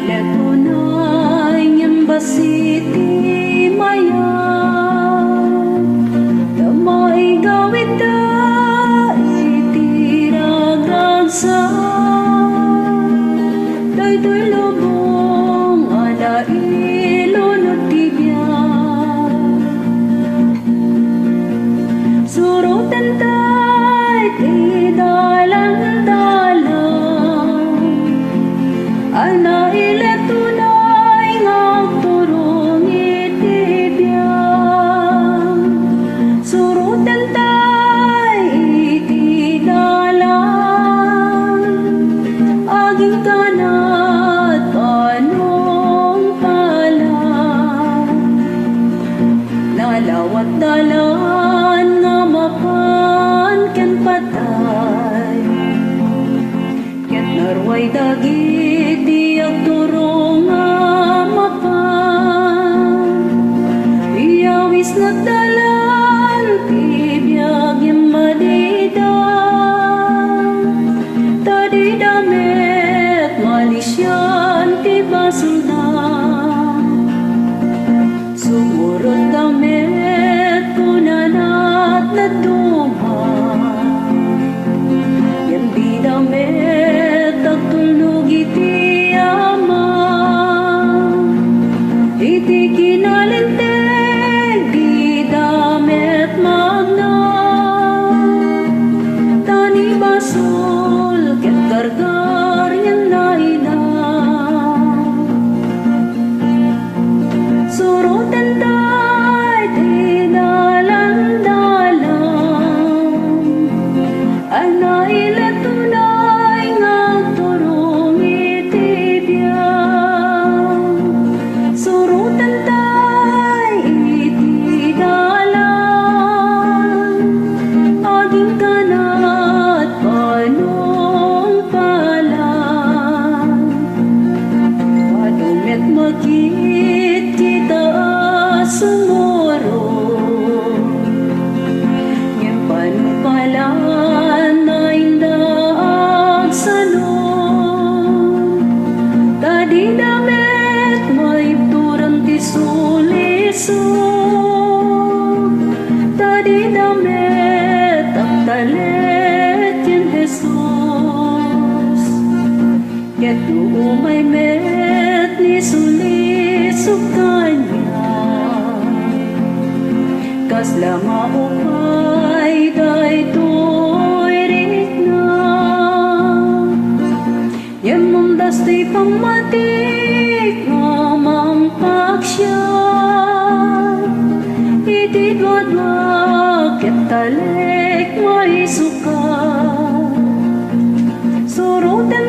Letunay niyang basiti maya damay gawit da itiragragsa daytoy lubong ala ilunod tibyan surutan tay dalang-dalang ana iletunay nga turong itibyan surutan tay iti dalang aging kanat anong pala nalawat dalan nga mapan ken patay ket narway dagit di agturong nga mapan iyawis na dalan tibiyag yung madida tadi damit malisyan ti basudan sumurot damit kunanat na duman yan di damit agtulnog iti ama iti kinalinteg di damit magna tani basol ket gargar yan naina surutan tay tinalang-dalang ana iletunay nga turong itibyan surutan tay iti dalang aging kanat panong palan padumet magit kita sumuro ngem panupalan na indaag sanon tadi damit maibturan ti suliso tadi damit agtalet yen Jesus ket umay met ni suliso kanya kas lama upay daytoy rikna yan mundas ti pamatik nga mampaksya iti dwadwag ket talek may suka surutan